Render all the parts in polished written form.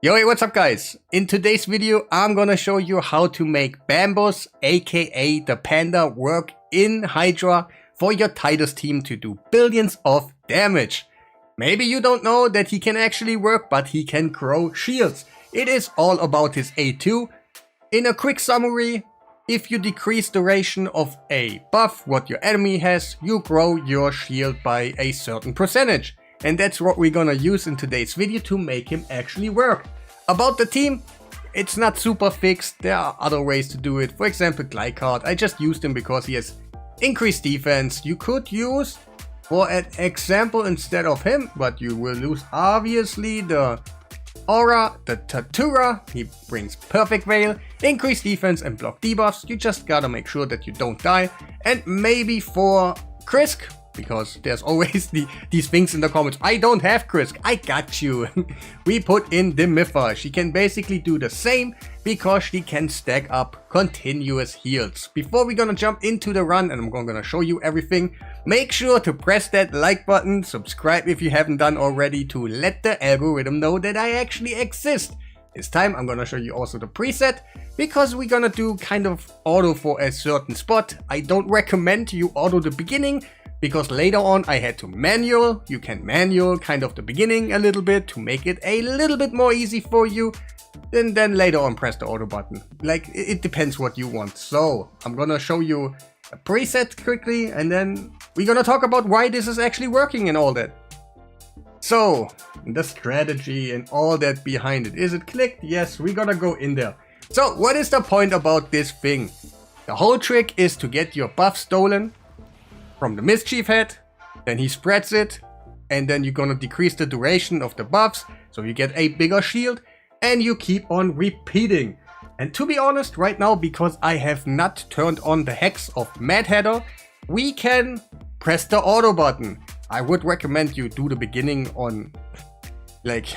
Yo, hey, what's up guys? In today's video, I'm gonna show you how to make Bambus, aka the panda, work in Hydra for your Titus team to do billions of damage. Maybe you don't know that he can actually work, but he can grow shields. It is all about his A2. In a quick summary, if you decrease duration of a buff what your enemy has, you grow your shield by a certain percentage. And that's what we're gonna use in today's video to make him actually work. About the team, it's not super fixed. There are other ways to do it. For example, Glycard. I just used him because he has increased defense. You could use, for an example, instead of him, but you will lose obviously the Aura, the Tatura. He brings Perfect Veil, increased defense and block debuffs. You just gotta make sure that you don't die. And maybe for Krisk, because there's always these things in the comments. I don't have Krisk, I got you. We put in the Miffa. She can basically do the same because she can stack up continuous heals. Before we're gonna jump into the run and I'm gonna show you everything, make sure to press that like button, subscribe if you haven't done already to let the algorithm know that I actually exist. This time I'm gonna show you also the preset because we're gonna do kind of auto for a certain spot. I don't recommend you auto the beginning, because later on I had to manual. You can manual kind of the beginning a little bit to make it a little bit more easy for you. And then later on press the auto button. Like, it depends what you want. So I'm gonna show you a preset quickly and then we're gonna talk about why this is actually working and all that. So the strategy and all that behind it. Is it clicked? Yes, we're gonna go in there. So what is the point about this thing? The whole trick is to get your buff stolen from the mischief head, then he spreads it, and then you're gonna decrease the duration of the buffs, so you get a bigger shield, and you keep on repeating. And to be honest, right now, because I have not turned on the hex of Mad Hatter, we can press the auto button. I would recommend you do the beginning on, like,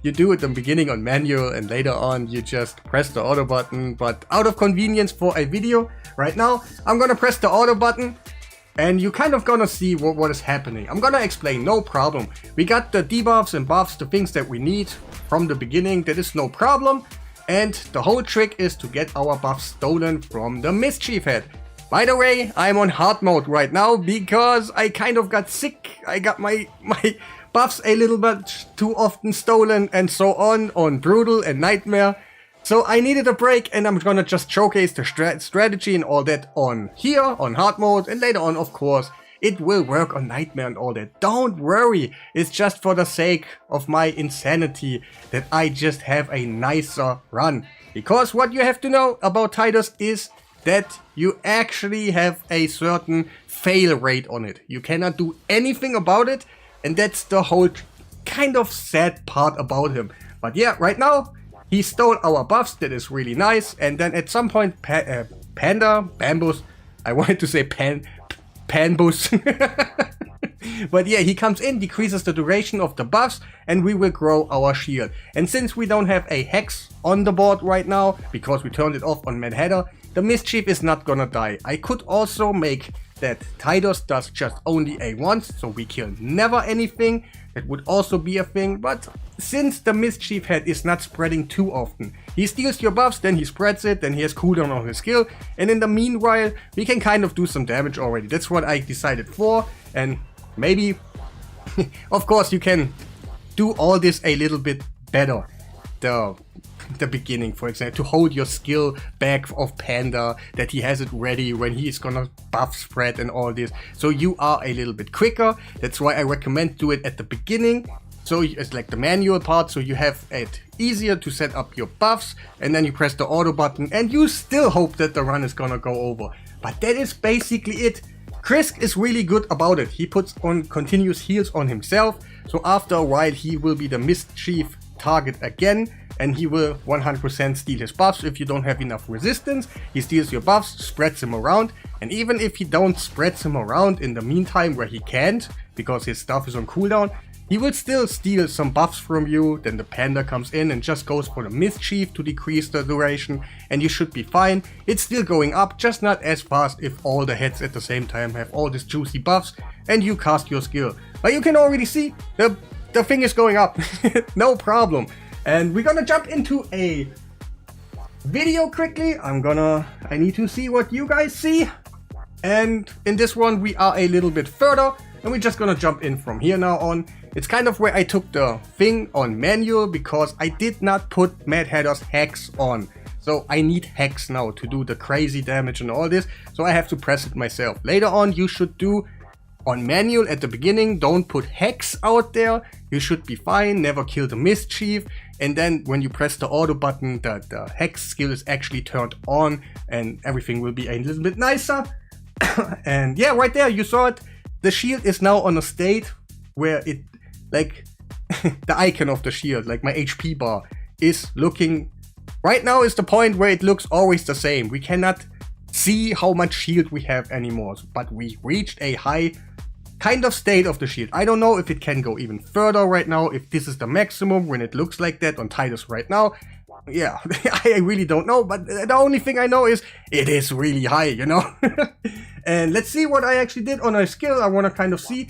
you do it the beginning on manual and later on you just press the auto button, but out of convenience for a video, right now, I'm gonna press the auto button. And you kind of gonna see what is happening. I'm gonna explain, no problem. We got the debuffs and buffs, the things that we need from the beginning. That is no problem. And the whole trick is to get our buffs stolen from the mischief head. By the way, I'm on hard mode right now because I kind of got sick. I got my buffs a little bit too often stolen and so on Brutal and Nightmare. So I needed a break and I'm gonna just showcase the strategy and all that on here, on hard mode, and later on, of course, it will work on Nightmare and all that. Don't worry, it's just for the sake of my insanity that I just have a nicer run. Because what you have to know about Titus is that you actually have a certain fail rate on it. You cannot do anything about it, and that's the whole kind of sad part about him. But yeah, right now, he stole our buffs, that is really nice, and then at some point, Bambus, I wanted to say Bambus, but yeah, he comes in, decreases the duration of the buffs, and we will grow our shield. And since we don't have a hex on the board right now, because we turned it off on Mad Hatter, the mischief is not gonna die. I could also make that Titus does just only a once, so we kill never anything. That would also be a thing, but since the mischief head is not spreading too often, he steals your buffs, then he spreads it, then he has cooldown on his skill, and in the meanwhile we can kind of do some damage already. That's what I decided for, and maybe of course you can do all this a little bit better. The beginning, for example, to hold your skill back of Panda, that he has it ready when he is gonna buff spread and all this, so you are a little bit quicker. That's why I recommend do it at the beginning, so it's like the manual part, so you have it easier to set up your buffs, and then you press the auto button and you still hope that the run is gonna go over. But that is basically it. Krisk is really good about it. He puts on continuous heals on himself, so after a while he will be the mischief target again, and he will 100% steal his buffs. If you don't have enough resistance, he steals your buffs, spreads them around, and even if he don't spread them around in the meantime where he can't, because his stuff is on cooldown, he will still steal some buffs from you. Then the panda comes in and just goes for the mischief to decrease the duration, and you should be fine. It's still going up, just not as fast if all the heads at the same time have all these juicy buffs and you cast your skill. But you can already see the thing is going up, no problem. And we're gonna jump into a video quickly. I need to see what you guys see. And in this one we are a little bit further, and we're just gonna jump in from here now on. It's kind of where I took the thing on manual because I did not put Mad Hatter's hex on. So I need hex now to do the crazy damage and all this, so I have to press it myself. Later on you should do on manual at the beginning, don't put hex out there, you should be fine, never kill the mischief, and then when you press the auto button, the hex skill is actually turned on and everything will be a little bit nicer. And yeah, right there you saw it, the shield is now on a state where it, like the icon of the shield, like my HP bar, is looking, right now is the point where it looks always the same. We cannot see how much shield we have anymore, but we reached a high kind of state of the shield. I don't know if it can go even further right now, if this is the maximum when it looks like that on Titus right now. Yeah, I really don't know, but the only thing I know is it is really high, you know. And let's see what I actually did on a skill. I want to kind of see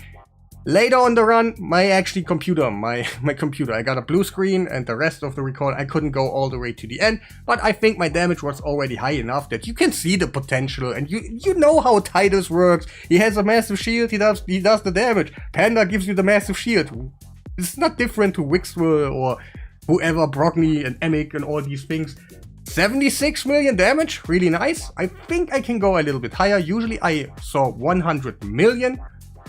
later on the run my computer, my computer. I got a blue screen and the rest of the record I couldn't go all the way to the end, but I think my damage was already high enough that you can see the potential, and you know how Titus works. He has a massive shield, he does the damage. Panda gives you the massive shield. It's not different to Wixwell or whoever, Brockney and Emic and all these things. 76 million damage, really nice. I think I can go a little bit higher. Usually I saw 100 million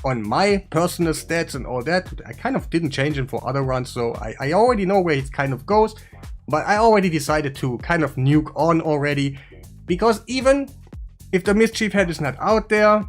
on my personal stats and all that. I kind of didn't change it for other runs, so I already know where it kind of goes, but I already decided to kind of nuke on already, because even if the mischief head is not out there,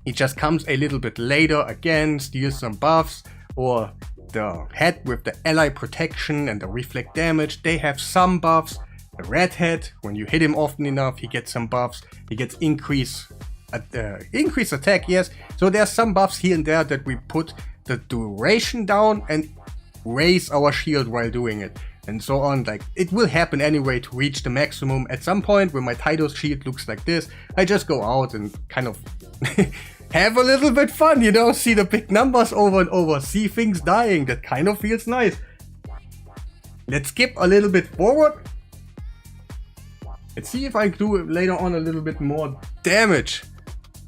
it just comes a little bit later again, steals some buffs, or the head with the ally protection and the reflect damage, they have some buffs. The red head, when you hit him often enough, he gets some buffs, he gets increase attack, yes. So there's some buffs here and there that we put the duration down and raise our shield while doing it, and so on. Like, it will happen anyway to reach the maximum. At some point when my Titus shield looks like this, I just go out and kind of have a little bit fun, you know, see the big numbers over and over, see things dying. That kind of feels nice. Let's skip a little bit forward. Let's see if I do later on a little bit more damage.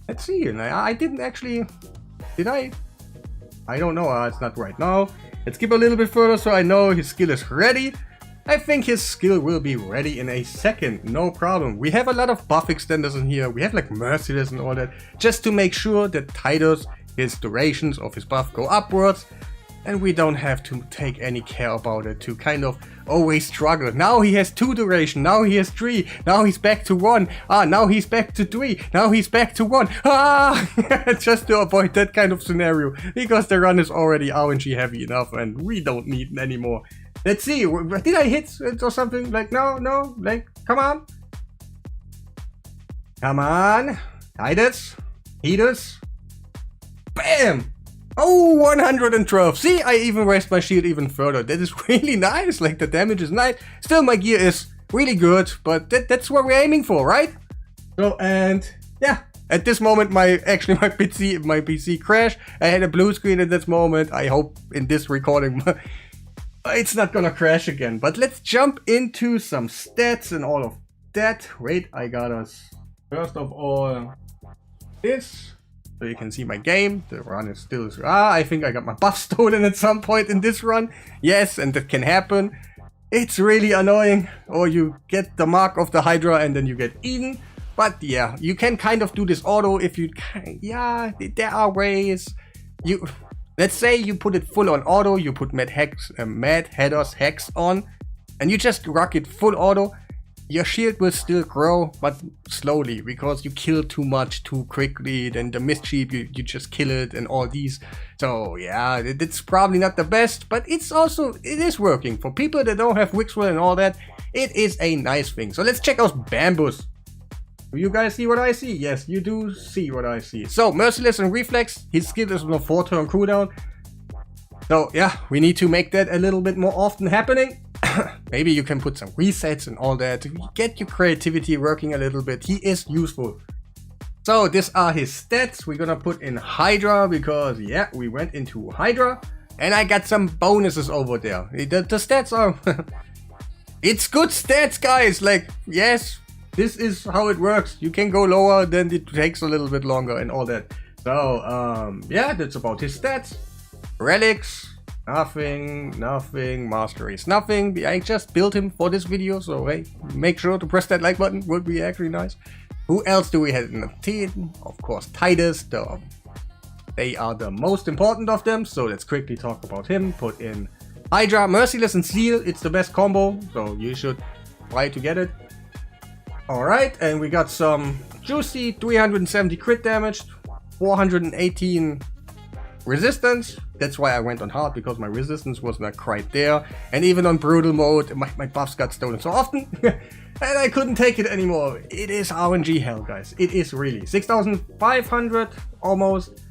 Let's see. I didn't actually... Did I? I don't know. It's not right now. Let's skip a little bit further so I know his skill is ready. I think his skill will be ready in a second. No problem. We have a lot of buff extenders in here. We have like Merciless and all that. Just to make sure that Titus, his durations of his buff go upwards. And we don't have to take any care about it to kind of always struggle. Now he has 2 duration, now he has 3, now he's back to 1, now he's back to 3, now he's back to 1, just to avoid that kind of scenario, because the run is already RNG heavy enough and we don't need it anymore. Let's see, did I hit or something? Like, no, like, come on. Come on, Titus, bam! Oh, 112. See, I even raised my shield even further. That is really nice. Like, the damage is nice. Still, my gear is really good, but that's what we're aiming for, right? So, and yeah, at this moment, my PC crashed. I had a blue screen at this moment. I hope in this recording it's not gonna crash again. But let's jump into some stats and all of that. Wait, I got us. First of all, this. So you can see my game, the run is still... I think I got my buff stolen at some point in this run. Yes, and that can happen. It's really annoying. Or you get the mark of the Hydra and then you get eaten. But yeah, you can kind of do this auto if you... Yeah, there are ways. Let's say you put it full on auto, you put Mad Hatter's hex on, and you just rock it full auto. Your shield will still grow, but slowly, because you kill too much too quickly. Then the mischief, you just kill it and all these. So yeah, it's probably not the best, but it is working. For people that don't have Wixwell and all that, it is a nice thing. So let's check out Bambus. Do you guys see what I see? Yes, you do see what I see. So Merciless and Reflex, his skill is on a 4-turn cooldown. So yeah, we need to make that a little bit more often happening. Maybe you can put some resets and all that to get your creativity working a little bit. He is useful. So these are his stats. We're gonna put in Hydra because yeah, we went into Hydra. And I got some bonuses over there. The stats are... It's good stats, guys. Like, yes, this is how it works. You can go lower, then it takes a little bit longer and all that. So, yeah, that's about his stats. Relics, nothing. Masteries, nothing. I just built him for this video, so hey, make sure to press that like button. Would be actually nice. Who else do we have in the team? Of course, Titus. They are the most important of them, so let's quickly talk about him. Put in Hydra, Merciless, and Seal. It's the best combo, so you should try to get it. Alright, and we got some juicy 370 crit damage, 418 resistance. That's why I went on hard, because my resistance was not quite there. And even on brutal mode, my buffs got stolen so often. And I couldn't take it anymore. It is RNG hell, guys. It is really. 6,500 almost.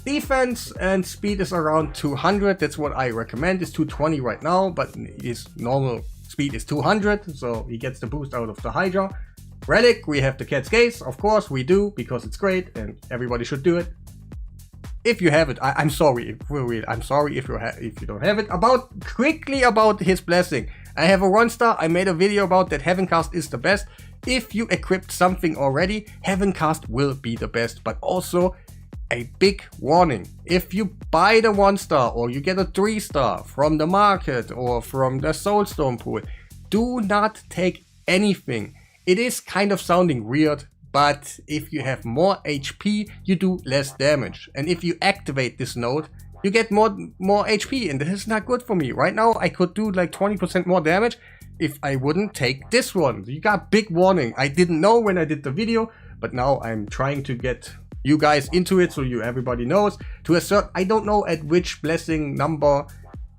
Defense and speed is around 200. That's what I recommend. It's 220 right now, but his normal speed is 200, so he gets the boost out of the Hydra. Relic, we have the Cat's Gaze. Of course we do, because it's great and everybody should do it. If you have it, I'm sorry. I'm sorry if you don't have it. Quickly about his blessing. I have a 1-star. I made a video about that. Heaven Cast is the best. If you equipped something already, Heaven Cast will be the best, but also a big warning: if you buy the 1-star or you get a 3-star from the market or from the Soulstone pool, do not take anything. It is kind of sounding weird, but if you have more HP, you do less damage. And if you activate this node, you get more HP, and this is not good for me. Right now, I could do like 20% more damage if I wouldn't take this one. You got big warning. I didn't know when I did the video, but now I'm trying to get you guys into it so everybody knows. To assert, I don't know at which blessing number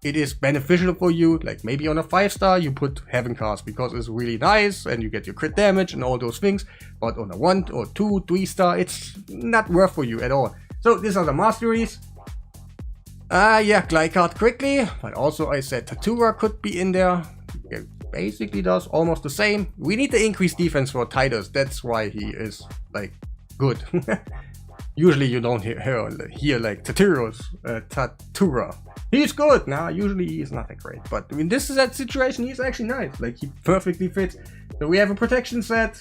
it is beneficial for you. Like maybe on a 5-star you put Heaven Cast because it's really nice and you get your crit damage and all those things. But on a 1 or 2, 3-star, it's not worth for you at all. So these are the masteries. Yeah, Glycard quickly, but also I said Tatura could be in there. It basically does almost the same. We need the increased defense for Titus. That's why he is like good. Usually you don't hear like Tatura. He's good. Nah, usually he's not that great. But in this situation, he's actually nice. Like he perfectly fits. So we have a protection set.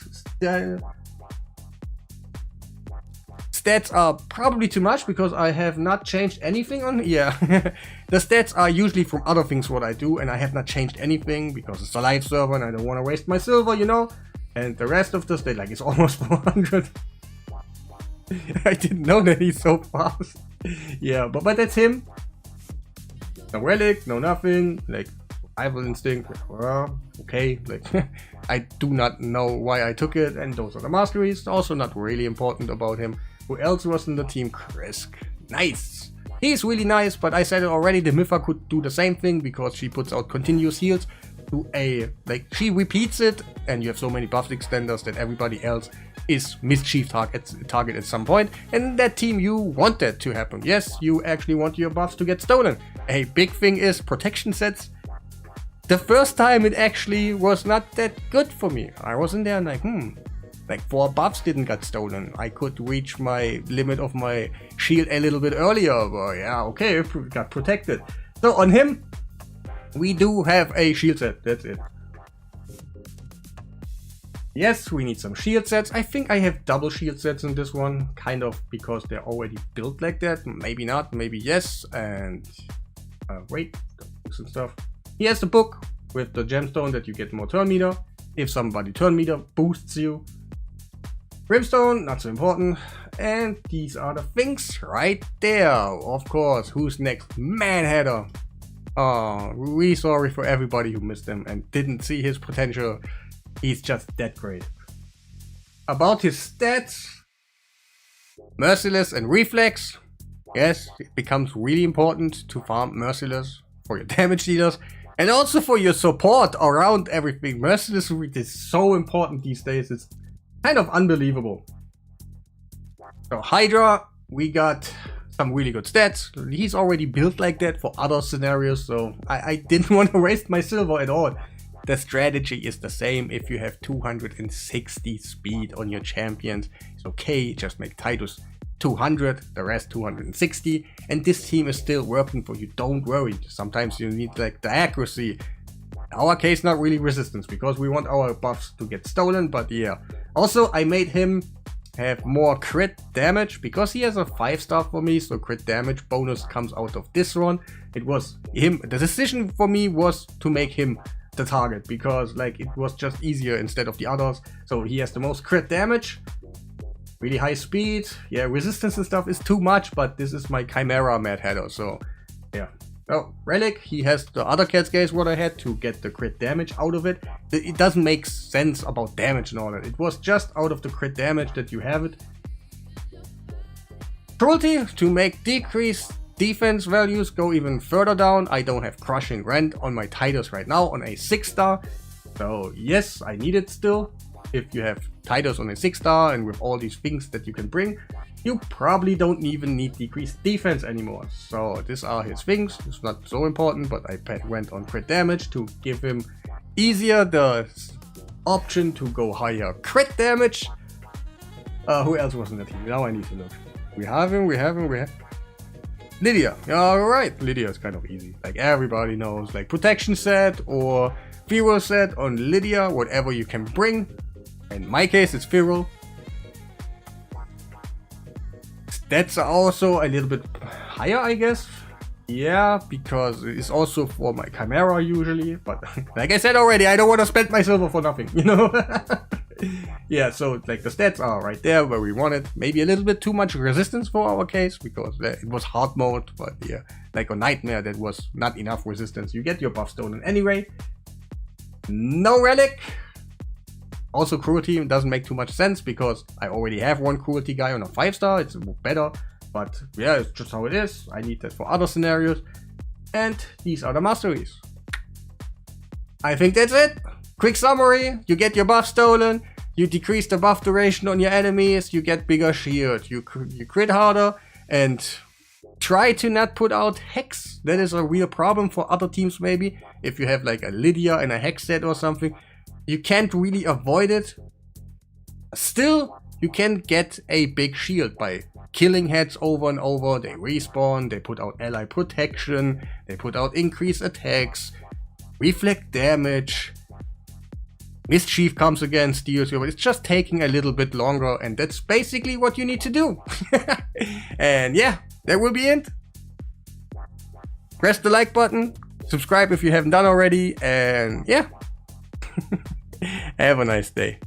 Stats are probably too much because I have not changed anything on. Yeah, the stats are usually from other things what I do, and I have not changed anything because it's a live server and I don't want to waste my silver, you know. And the rest of the stat, like, it's almost 400. I didn't know that he's so fast. Yeah, but that's him. No relic, no nothing. Like survival instinct. Well, okay. Like I do not know why I took it, and those are the masteries. Also not really important about him. Who else was in the team? Krisk. Nice. He's really nice, but I said it already. The Mytha could do the same thing because she puts out continuous heals to she repeats it, and you have so many buff extenders that everybody else is mischief target at some point. And in that team, you want that to happen. Yes, you actually want your buffs to get stolen. A big thing is protection sets. The first time it actually was not that good for me. I was in there and like 4 buffs didn't get stolen. I could reach my limit of my shield a little bit earlier, but yeah, okay, got protected. So on him, we do have a shield set, that's it. Yes, we need some shield sets. I think I have double shield sets in this one, kind of because they're already built like that. Maybe not, maybe yes. And wait, the books and stuff. He has the book with the gemstone that you get more turn meter if somebody turn meter boosts you. Brimstone, not so important. And these are the things right there. Of course, who's next? Man Hatter. Oh, really sorry for everybody who missed him and didn't see his potential. He's just that great. About his stats, Merciless and Reflex. Yes, it becomes really important to farm Merciless for your damage dealers and also for your support around everything. Merciless is so important these days. It's kind of unbelievable. So Hydra, we got some really good stats. He's already built like that for other scenarios, so I didn't want to waste my silver at all. The strategy is the same. If you have 260 speed on your champions, it's okay, just make Titus 200, the rest 260, and this team is still working for you. Don't worry. Sometimes you need like the accuracy. In our case, not really resistance, because we want our buffs to get stolen, but yeah. Also, I made him have more crit damage because he has a 5-star for me, so crit damage bonus comes out of this one. It was him. The decision for me was to make him the target because like it was just easier instead of the others. So he has the most crit damage, really high speed. Yeah, resistance and stuff is too much, but this is my Chimera Mad Hatter, so yeah. Oh, Relic, he has the other Cascades what I had to get the crit damage out of it. It doesn't make sense about damage and all that. It was just out of the crit damage that you have it. Cruelty, to make decreased defense values go even further down. I don't have Crushing Rend on my Titus right now on a 6-star. So yes, I need it still. If you have Titus on a 6-star and with all these things that you can bring, you probably don't even need decreased defense anymore. So these are his things. It's not so important, but I went on crit damage to give him easier the option to go higher crit damage. Who else was in the team? Now I need to look. We have him. Lydia. Alright, Lydia is kind of easy. Like everybody knows, like protection set or feral set on Lydia, whatever you can bring. In my case, it's feral. Stats are also a little bit higher, I guess. Yeah, because it's also for my Chimera usually. But like I said already, I don't want to spend my silver for nothing, you know? Yeah, so like the stats are right there where we want it. Maybe a little bit too much resistance for our case because it was hard mode. But yeah, like on Nightmare, that was not enough resistance. You get your buff stolen anyway. No Relic. Also, Cruelty doesn't make too much sense because I already have one Cruelty guy on a 5-star. It's better, but yeah, it's just how it is. I need that for other scenarios. And these are the masteries. I think that's it. Quick summary: you get your buff stolen, you decrease the buff duration on your enemies, you get bigger shield, you crit harder, and try to not put out Hex. That is a real problem for other teams maybe. If you have like a Lydia and a Hex set or something, you can't really avoid it. Still, you can get a big shield by killing heads over and over. They respawn, they put out ally protection, they put out increased attacks, reflect damage. Mischief comes again, steals you, but it's just taking a little bit longer, and that's basically what you need to do. And yeah, that will be it. Press the like button, subscribe if you haven't done already, and yeah. Have a nice day.